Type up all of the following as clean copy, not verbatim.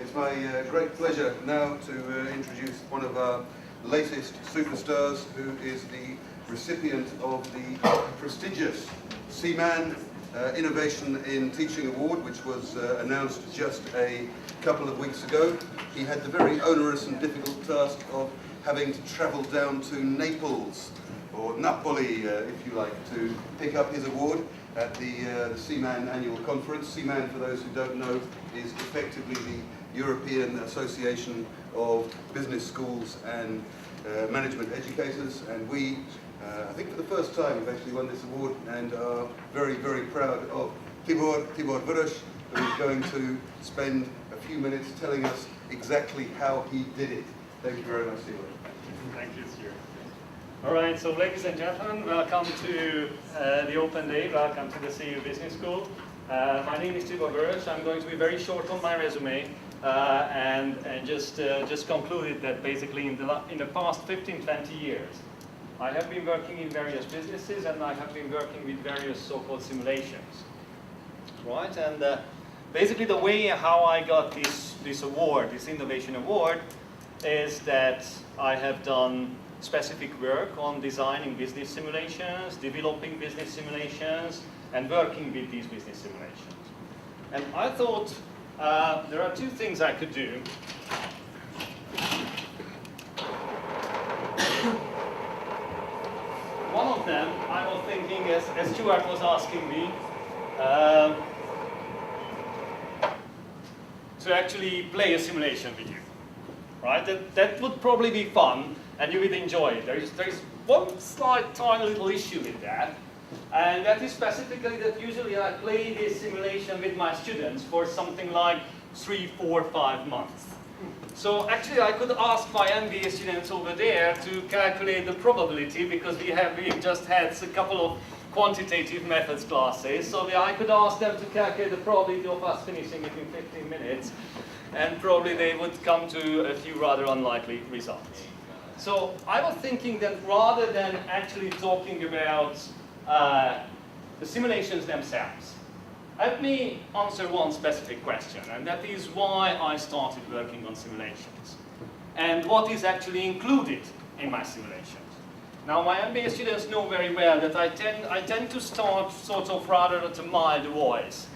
It's my great pleasure now to introduce one of our latest superstars, who is the recipient of the prestigious Seaman Innovation in Teaching Award, which was announced just a couple of weeks ago. He had the very onerous and difficult task of having to travel down to Naples, or Napoli, if you like, to pick up his award at the Seaman annual conference. Seaman, for those who don't know, is effectively the European Association of Business Schools and Management Educators, and we, I think for the first time, have actually won this award and are very, very proud of Tibor Vörös, who is going to spend a few minutes telling us exactly how he did it. Thank you very much, Tibor. Thank you, Stuart. All right, so ladies and gentlemen, welcome to the open day. Welcome to the CEU Business School. My name is Tibor Vörös. I'm going to be very short on my resume and just concluded that basically in the past 15-20 years, I have been working in various businesses and I have been working with various so-called simulations. Right, and basically the way how I got this award, this innovation award, is that I have done specific work on designing business simulations, developing business simulations, and working with these business simulations. And I thought there are two things I could do. One of them, I was thinking, as Stuart was asking me, to actually play a simulation with you. Right? That would probably be fun, and you would enjoy it. There is one slight, tiny little issue with that, and that is specifically that usually I play this simulation with my students for something like 3, 4, 5 months. So actually I could ask my MBA students over there to calculate the probability, because we've just had a couple of quantitative methods classes, so I could ask them to calculate the probability of us finishing it in 15 minutes, and probably they would come to a few rather unlikely results. So I was thinking that rather than actually talking about the simulations themselves, let me answer one specific question, and that is why I started working on simulations, and what is actually included in my simulations. Now, my MBA students know very well that I tend to start sort of rather at a mild voice,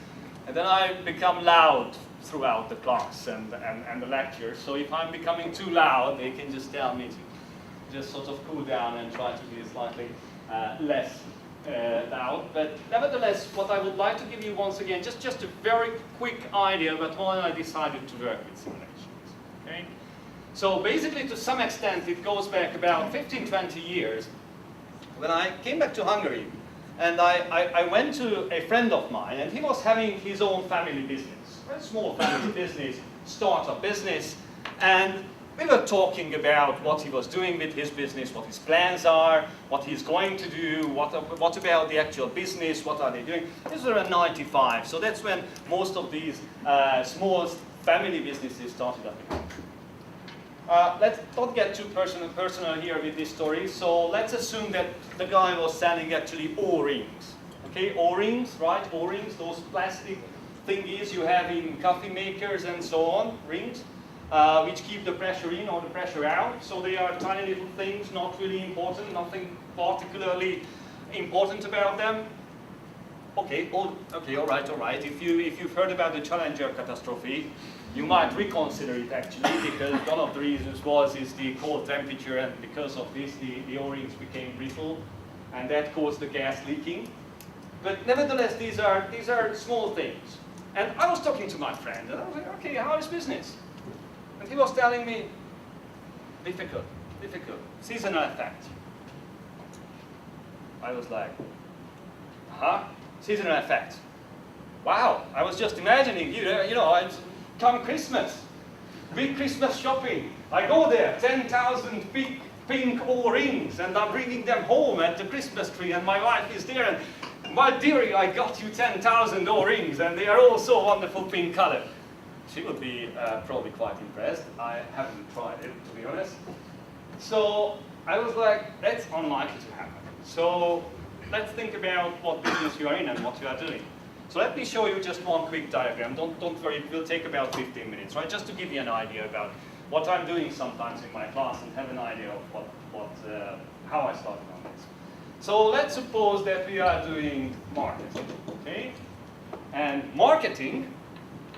and then I become loud throughout the class and the lecture. So if I'm becoming too loud, they can just tell me to just sort of cool down and try to be slightly less loud. But nevertheless, what I would like to give you once again, just a very quick idea about why I decided to work with simulations. Okay? So basically, to some extent, it goes back about 15-20 years when I came back to Hungary. And I went to a friend of mine, and he was having his own family business, a small family business, startup business, and we were talking about what he was doing with his business, what his plans are, what he's going to do, what about the actual business, what are they doing. This was around 95, so that's when most of these small family businesses started up. Let's not get too personal here with this story. So let's assume that the guy was selling actually O-rings. Okay, O-rings, right? O-rings, those plastic thingies you have in coffee makers and so on, rings, which keep the pressure in or the pressure out. So they are tiny little things, not really important, nothing particularly important about them. Okay, all right. If you've heard about the Challenger catastrophe, you might reconsider it actually, because one of the reasons is the cold temperature, and because of this the O-rings became brittle, and that caused the gas leaking. But nevertheless, these are small things. And I was talking to my friend, and I was like, okay, how is business? And he was telling me, difficult, seasonal effect. I was like, huh? Seasonal effect. Wow, I was just imagining, you know, come Christmas, big Christmas shopping. I go there, 10,000 big pink O-rings, and I'm bringing them home at the Christmas tree, and my wife is there, and my dearie, I got you 10,000 O-rings, and they are all so wonderful pink color. She would be probably quite impressed. I haven't tried it, to be honest. So I was like, that's unlikely to happen. So let's think about what business you are in and what you are doing. So let me show you just one quick diagram. Don't worry, it will take about 15 minutes, right? Just to give you an idea about what I'm doing sometimes in my class and have an idea of how I started on this. So let's suppose that we are doing marketing, okay? And marketing,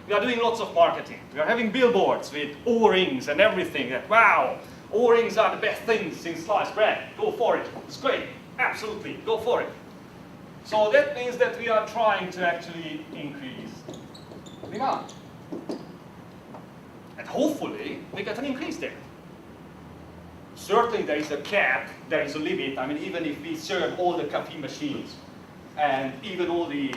we are doing lots of marketing. We are having billboards with O-rings and everything. That, wow, O-rings are the best things in sliced bread. Go for it. It's great. Absolutely. Go for it. So that means that we are trying to actually increase demand. And hopefully, we get an increase there. Certainly there is a cap, there is a limit. I mean, even if we serve all the coffee machines and even all the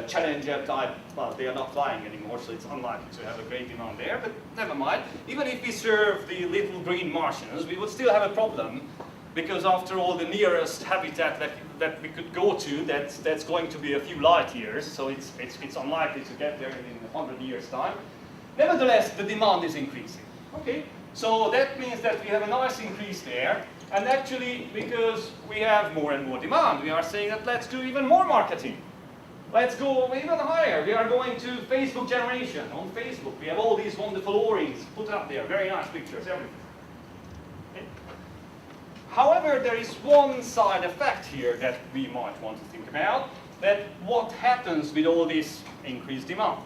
Challenger type, well, they are not flying anymore, so it's unlikely to have a great demand there, but never mind. Even if we serve the little green Martians, we would still have a problem, because after all, the nearest habitat that we could go to, that's going to be a few light years, so it's unlikely to get there in 100 years' time. Nevertheless, the demand is increasing. Okay, so that means that we have a nice increase there, and actually, because we have more and more demand, we are saying that let's do even more marketing. Let's go even higher. We are going to Facebook generation. On Facebook, we have all these wonderful O-rings put up there, very nice pictures, everything. Okay. However, there is one side effect here that we might want to think about, that what happens with all this increased demand.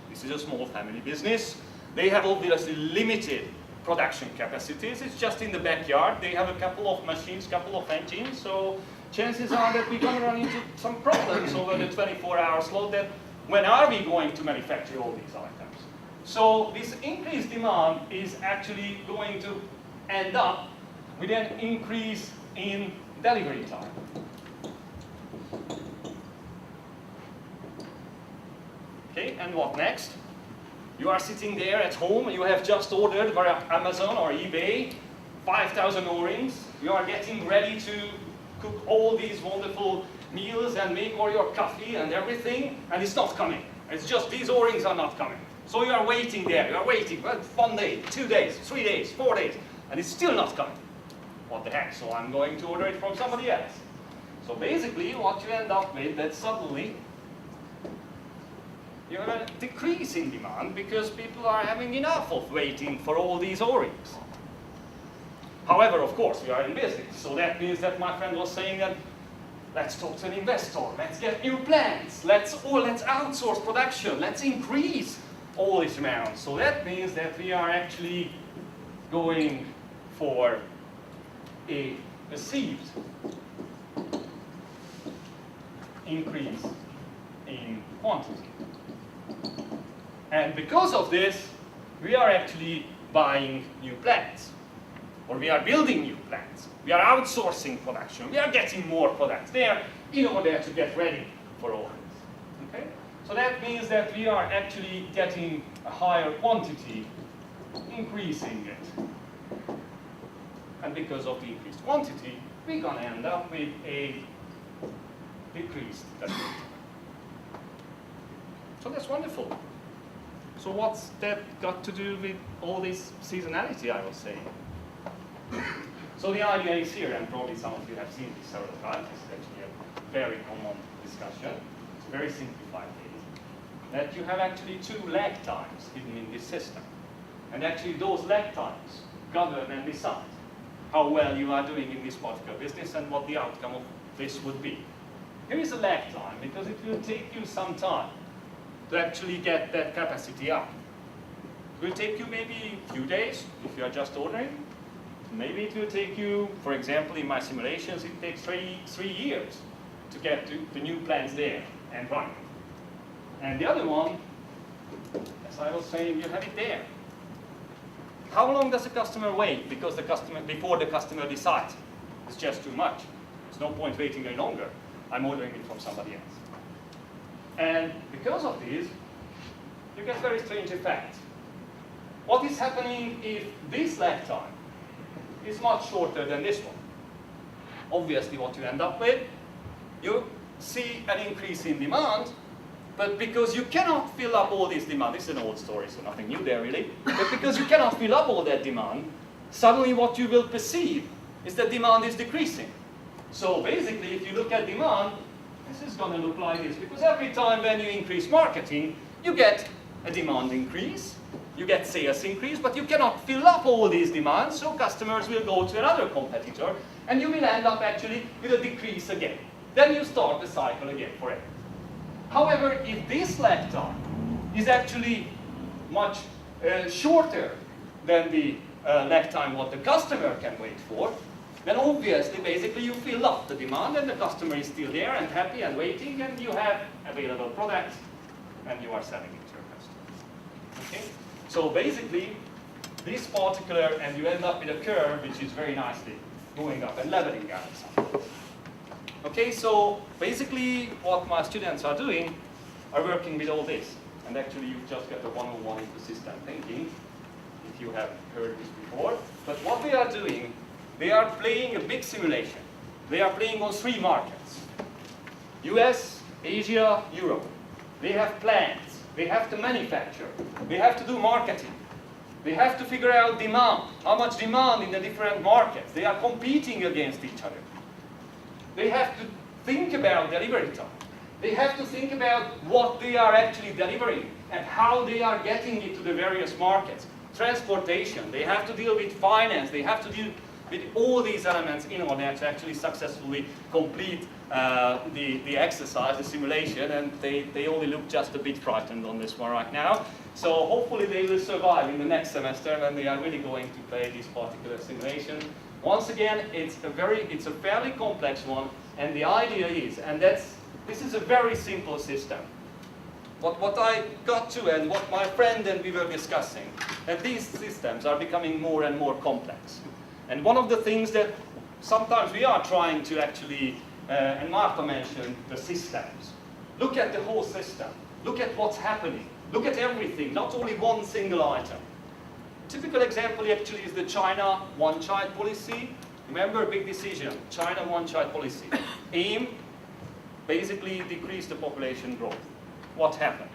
This is a small family business. They have obviously limited production capacities. It's just in the backyard. They have a couple of machines, couple of engines, so chances are that we're going to run into some problems over the 24-hour slot, that when are we going to manufacture all these items? So this increased demand is actually going to end up with an increase in delivery time. Okay, and what next? You are sitting there at home, you have just ordered via Amazon or eBay 5,000 O-rings. You are getting ready to cook all these wonderful meals and make all your coffee and everything, and it's not coming. It's just these O-rings are not coming. So you are waiting there, you are waiting, well, 1 day, 2 days, 3 days, 4 days, and it's still not coming. What the heck, so I'm going to order it from somebody else. So basically what you end up with, that suddenly you have a decrease in demand because people are having enough of waiting for all these O-rings. However, of course, we are in business, so that means that my friend was saying that let's talk to an investor, let's get new plans, let's outsource production, let's increase all this amount. So that means that we are actually going for a perceived increase in quantity. And because of this, we are actually buying new plants. Or we are building new plants. We are outsourcing production. We are getting more products there in order to get ready for all this. Okay? So that means that we are actually getting a higher quantity, increasing it. And because of the increased quantity, we're going to end up with a decreased delivery. So that's wonderful. So what's that got to do with all this seasonality I was saying? So the idea is here, and probably some of you have seen this several times, it's actually a very common discussion. It's a very simplified case. That you have actually 2 lag times hidden in this system. And actually those lag times govern and decide how well you are doing in this particular business and what the outcome of this would be. Here is a lag time, because it will take you some time to actually get that capacity up. It will take you maybe a few days if you are just ordering. Maybe it will take you, for example, in my simulations, it takes three years to get to the new plants there and running. And the other one, as I was saying, you have it there. How long does the customer wait before the customer decides? It's just too much. There's no point waiting any longer. I'm ordering it from somebody else. And because of this, you get very strange effects. What is happening if this lag time is much shorter than this one? Obviously what you end up with, you see an increase in demand, but because you cannot fill up all this demand, this is an old story, so nothing new there really, but because you cannot fill up all that demand, suddenly what you will perceive is that demand is decreasing. So basically, if you look at demand, This is going to look like this, because every time when you increase marketing, you get a demand increase, you get sales increase, but you cannot fill up all these demands, so customers will go to another competitor, and you will end up actually with a decrease again. Then you start the cycle again forever. However, if this lag time is actually much shorter than the lag time what the customer can wait for, then obviously, basically, you fill up the demand and the customer is still there and happy and waiting, and you have available products and you are selling it to your customer. Okay? So basically, this particular, and you end up with a curve which is very nicely going up and leveling out. Okay, so basically, what my students are doing are working with all this. And actually, you've just got a 101 into system thinking, if you have heard this before. But what they are doing, they are playing a big simulation. They are playing on 3 markets. US, Asia, Europe. They have plans. They have to manufacture. They have to do marketing. They have to figure out demand. How much demand in the different markets. They are competing against each other. They have to think about delivery time. They have to think about what they are actually delivering and how they are getting it to the various markets. Transportation. They have to deal with finance. They have to deal with all these elements in order to actually successfully complete the exercise, the simulation, and they only look just a bit frightened on this one right now. So hopefully they will survive in the next semester when they are really going to play this particular simulation. Once again, it's a fairly complex one, and the idea is, and this is a very simple system. What I got to, and what my friend and we were discussing, that these systems are becoming more and more complex. And one of the things that sometimes we are trying to actually, and Marta mentioned the systems. Look at the whole system. Look at what's happening. Look at everything, not only one single item. A typical example actually is the China one-child policy. Remember, big decision, China one-child policy. Aim, basically decrease the population growth. What happened?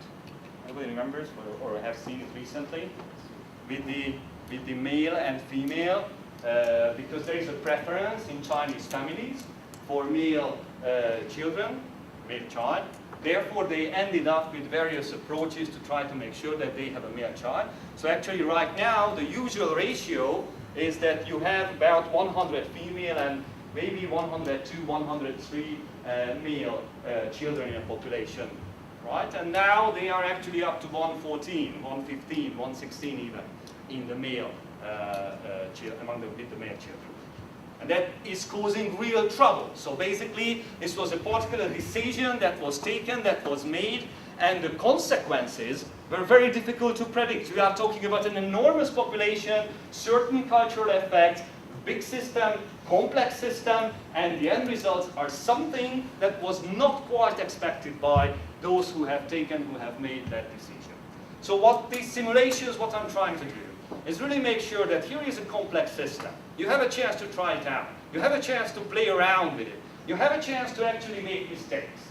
Anybody remembers or have seen it recently? With the male and female, because there is a preference in Chinese families for male children, male child. Therefore, they ended up with various approaches to try to make sure that they have a male child. So actually right now, the usual ratio is that you have about 100 female and maybe 102, 103 male children in a population, right? And now they are actually up to 114, 115, 116 even in the male among the male children. And that is causing real trouble. So basically, this was a particular decision that was taken, that was made, and the consequences were very difficult to predict. We are talking about an enormous population, certain cultural effects, big system, complex system, and the end results are something that was not quite expected by those who have made that decision. So what these simulations, what I'm trying to do, is really make sure that here is a complex system. You have a chance to try it out. You have a chance to play around with it. You have a chance to actually make mistakes.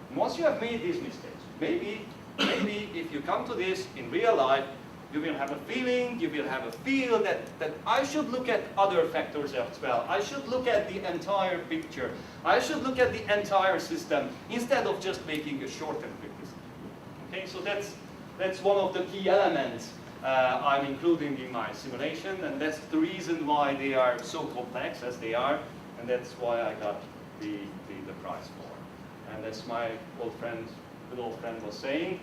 And once you have made these mistakes, maybe if you come to this in real life, you will have a feeling, you will have a feel that I should look at other factors as well. I should look at the entire picture. I should look at the entire system instead of just making a short and quick decision. Okay, so that's one of the key elements I'm including in my simulation, and that's the reason why they are so complex as they are, and that's why I got the prize for. And as my good old friend was saying,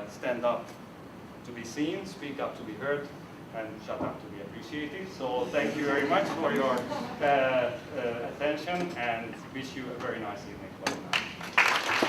stand up to be seen, speak up to be heard, and shut up to be appreciated. So thank you very much for your attention, and wish you a very nice evening.